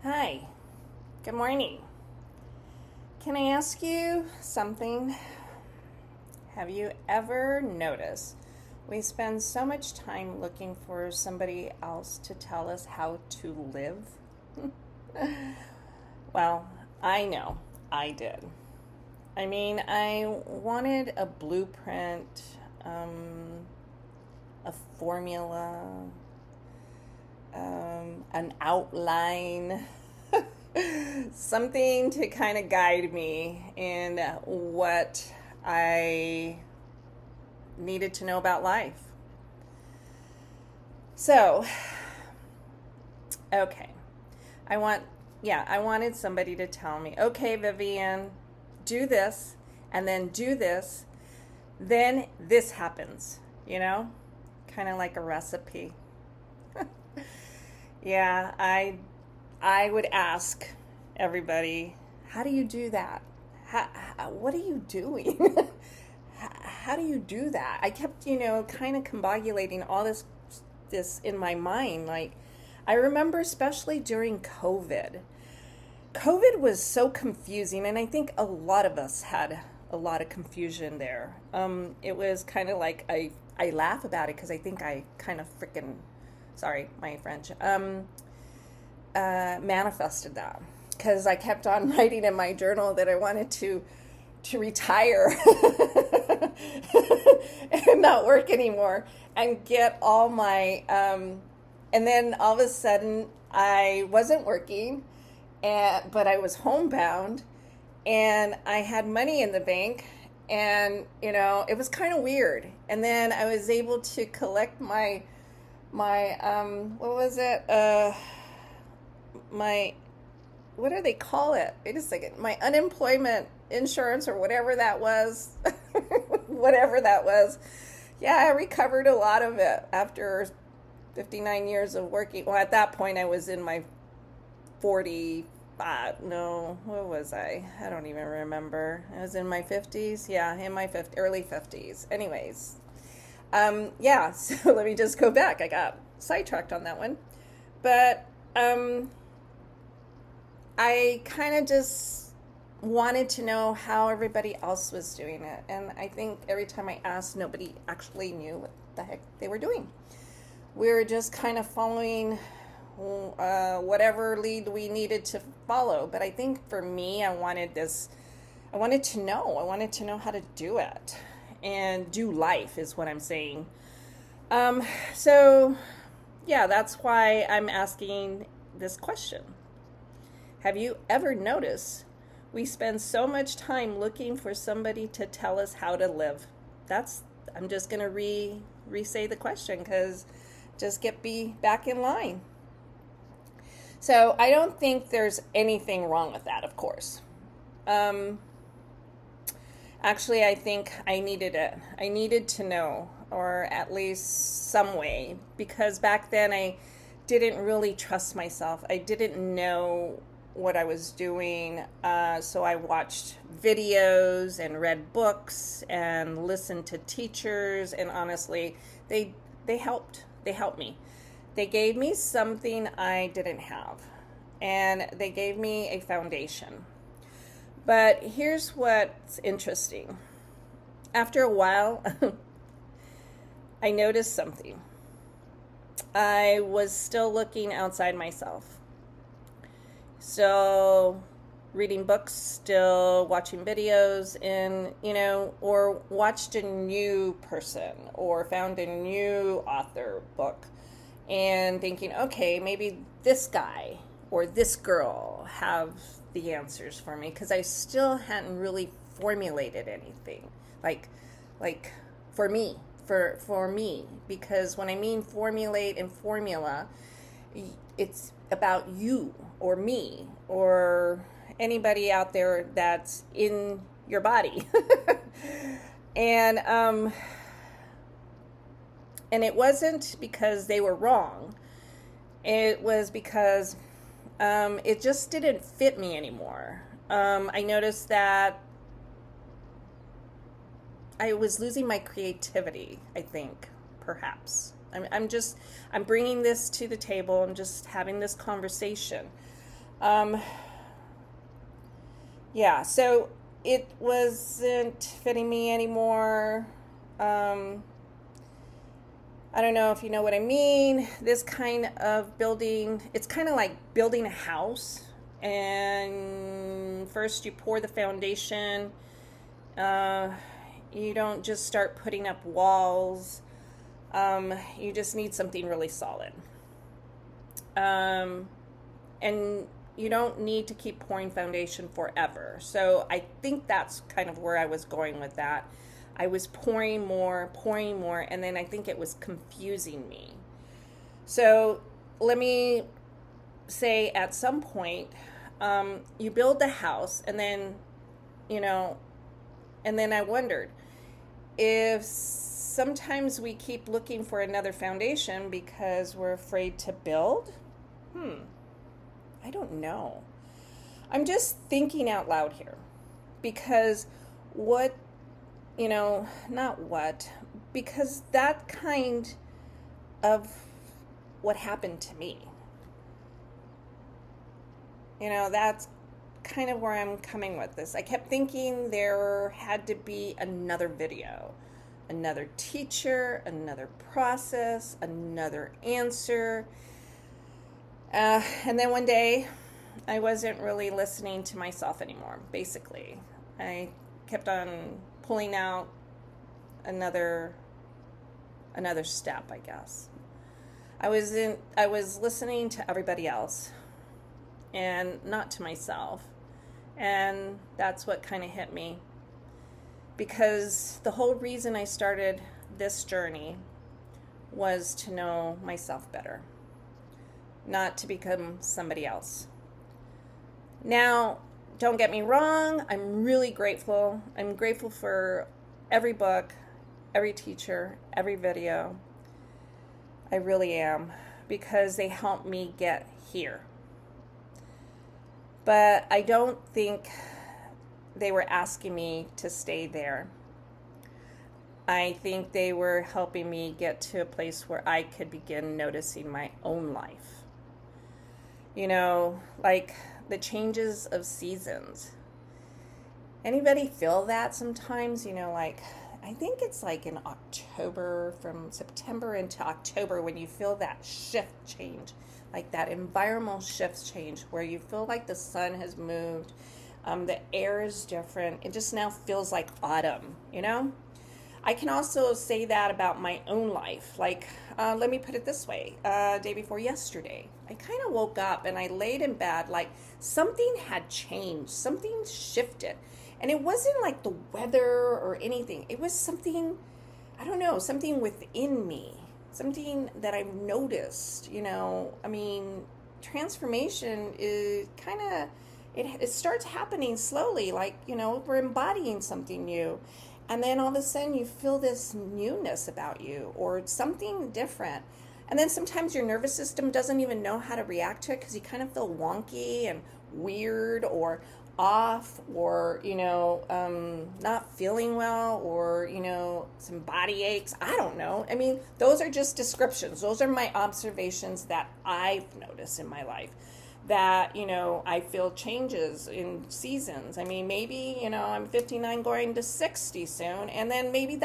Hi, good morning. Can I ask you something? Have you ever noticed we spend so much time looking for somebody else to tell us how to live? Well, I know I did. I mean, I wanted a blueprint, a formula, an outline, something to kind of guide me in what I needed to know about life. So, okay, I want, I wanted somebody to tell me, okay, Vivian, do this, and then do this, then this happens, kind of like a recipe. Yeah, I would ask everybody, how do you do that? What are you doing? How do you do that? I kept, kind of combobulating all this in my mind. Like, I remember especially during COVID. COVID was so confusing, and I think a lot of us had a lot of confusion there. It was kind of like I laugh about it because I think I kind of freaking, sorry, my French, manifested that because I kept on writing in my journal that I wanted to retire and not work anymore and get all my and then all of a sudden I wasn't working but I was homebound and I had money in the bank and it was kind of weird, and then I was able to collect my what was it, my, what do they call it? Wait a second. My unemployment insurance or whatever that was. Whatever that was. Yeah, I recovered a lot of it after 59 years of working. Well, at that point I was in my 45. No, what was I? I don't even remember. I was in my 50s. Yeah, in my early 50s. Anyways. Yeah, so let me just go back. I got sidetracked on that one. But I kind of just wanted to know how everybody else was doing it. And I think every time I asked, nobody actually knew what the heck they were doing. We were just kind of following whatever lead we needed to follow. But I think for me, I wanted to know. I wanted to know how to do it and do life is what I'm saying. So, yeah, that's why I'm asking this question. Have you ever noticed we spend so much time looking for somebody to tell us how to live? I'm just going to re-say the question because just get me back in line. So I don't think there's anything wrong with that, of course. Actually, I think I needed it. I needed to know, or at least some way, because back then I didn't really trust myself. I didn't know what I was doing, so I watched videos and read books and listened to teachers, and honestly, they helped. They helped me. They gave me something I didn't have, and they gave me a foundation. But here's what's interesting. After a while, I noticed something. I was still looking outside myself. Still reading books, still watching videos, and, or watched a new person or found a new author book and thinking, okay, maybe this guy or this girl have the answers for me, because I still hadn't really formulated anything like for me, because when I mean formulate and formula, it's about you or me or anybody out there that's in your body. and it wasn't because they were wrong. It was because it just didn't fit me anymore. I noticed that I was losing my creativity, I think, perhaps. I'm bringing this to the table. I'm just having this conversation. Um, yeah, so it wasn't fitting me anymore. Um, I don't know if you know what I mean. This kind of building, it's kind of like building a house. And first you pour the foundation. Uh, you don't just start putting up walls. You just need something really solid. And you don't need to keep pouring foundation forever. So I think that's kind of where I was going with that. I was pouring more, and then I think it was confusing me. So let me say at some point, you build the house, and then, and then I wondered if sometimes we keep looking for another foundation because we're afraid to build. I don't know. I'm just thinking out loud here, because because that kind of what happened to me. That's kind of where I'm coming with this. I kept thinking there had to be another video, another teacher, another process, another answer. And then one day, I wasn't really listening to myself anymore, basically. I kept on pulling out another step, I guess. I was listening to everybody else and not to myself. And that's what kind of hit me. Because the whole reason I started this journey was to know myself better, not to become somebody else. Now, don't get me wrong, I'm really grateful. I'm grateful for every book, every teacher, every video. I really am, because they helped me get here. But I don't think they were asking me to stay there. I think they were helping me get to a place where I could begin noticing my own life. Like the changes of seasons. Anybody feel that sometimes? I think it's like in October, from September into October, when you feel that shift change, like that environmental shift change, where you feel like the sun has moved, the air is different. It just now feels like autumn, I can also say that about my own life. Like, let me put it this way. Day before yesterday, I kind of woke up and I laid in bed like something had changed. Something shifted. And it wasn't like the weather or anything. It was something, I don't know, something within me. Something that I've noticed, transformation is kind of, it starts happening slowly. Like, we're embodying something new. And then all of a sudden you feel this newness about you, or something different. And then sometimes your nervous system doesn't even know how to react to it, because you kind of feel wonky and weird or off, or, not feeling well, or, some body aches. I don't know. Those are just descriptions. Those are my observations that I've noticed in my life. That, I feel changes in seasons. Maybe, I'm 59 going to 60 soon. And then maybe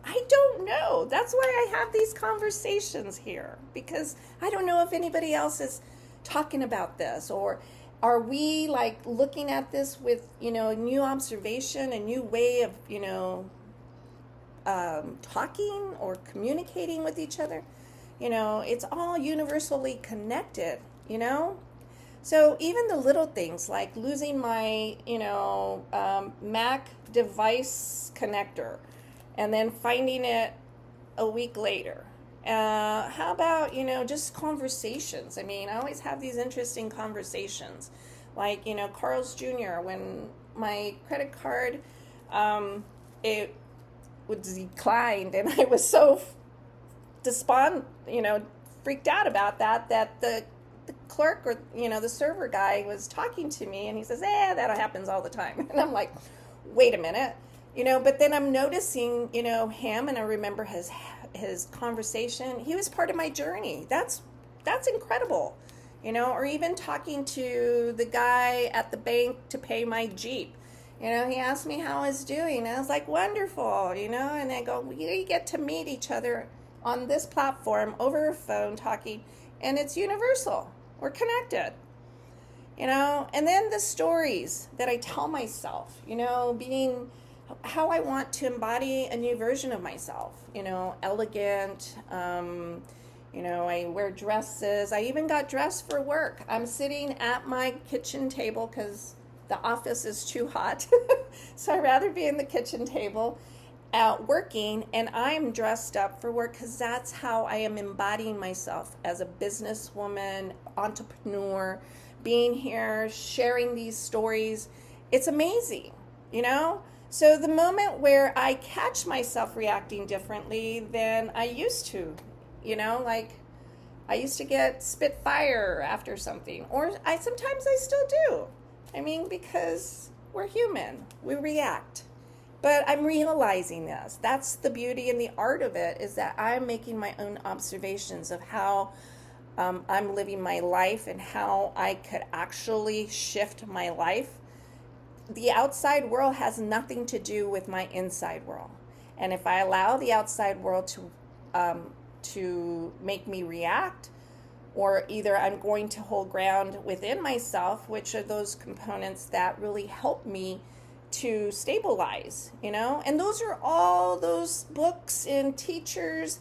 I don't know. That's why I have these conversations here. Because I don't know if anybody else is talking about this. Or are we like looking at this with, a new observation, a new way of, talking or communicating with each other? It's all universally connected, So even the little things like losing my, Mac device connector and then finding it a week later. How about, just conversations? I always have these interesting conversations. Like, Carl's Jr., when my credit card, it was declined, and I was so freaked out about that the clerk, or the server guy, was talking to me, and he says, that happens all the time. And I'm like, wait a minute, but then I'm noticing him, and I remember his conversation. He was part of my journey. That's incredible. or even talking to the guy at the bank to pay my Jeep. He asked me how I was doing, and I was like, wonderful, and I go, we get to meet each other on this platform over a phone talking, and it's universal. We're connected, and then the stories that I tell myself, being how I want to embody a new version of myself, elegant, I wear dresses. I even got dressed for work. I'm sitting at my kitchen table because the office is too hot. So I'd rather be in the kitchen table out working, and I'm dressed up for work because that's how I am embodying myself as a businesswoman, entrepreneur, being here, sharing these stories. It's amazing, So the moment where I catch myself reacting differently than I used to, like I used to get spit fire after something, or sometimes I still do. Because we're human, we react. But I'm realizing this. That's the beauty and the art of it, is that I'm making my own observations of how I'm living my life and how I could actually shift my life. The outside world has nothing to do with my inside world. And if I allow the outside world to make me react, or either I'm going to hold ground within myself, which are those components that really help me to stabilize, And those are all those books and teachers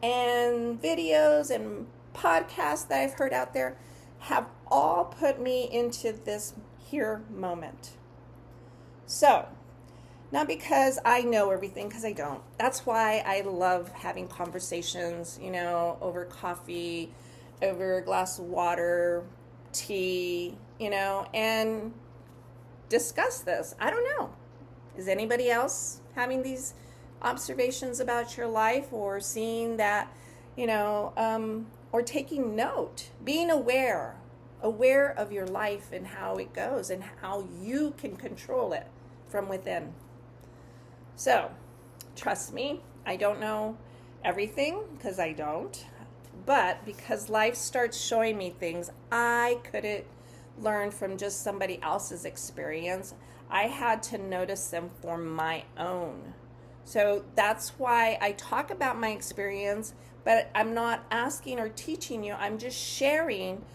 and videos and podcasts that I've heard out there have all put me into this here moment. So, not because I know everything, because I don't. That's why I love having conversations, over coffee, over a glass of water, tea, and discuss this. I don't know. Is anybody else having these observations about your life, or seeing that, or taking note, being aware of your life and how it goes and how you can control it from within? So, trust me, I don't know everything, because I don't. But because life starts showing me things I couldn't learn from just somebody else's experience, I had to notice them for my own. So that's why I talk about my experience, but I'm not asking or teaching you. I'm just sharing,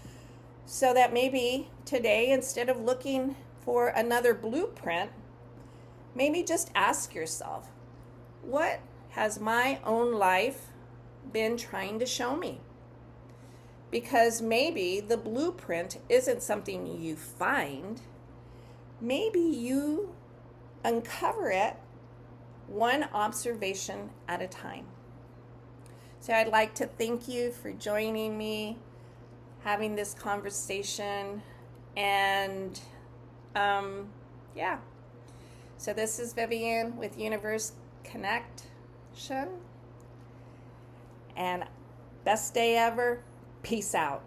so that maybe today, instead of looking for another blueprint, maybe just ask yourself, what has my own life been trying to show me? Because maybe the blueprint isn't something you find. Maybe you uncover it one observation at a time. So I'd like to thank you for joining me, having this conversation, and So this is Vivian with Universe Connection. And best day ever. Peace out.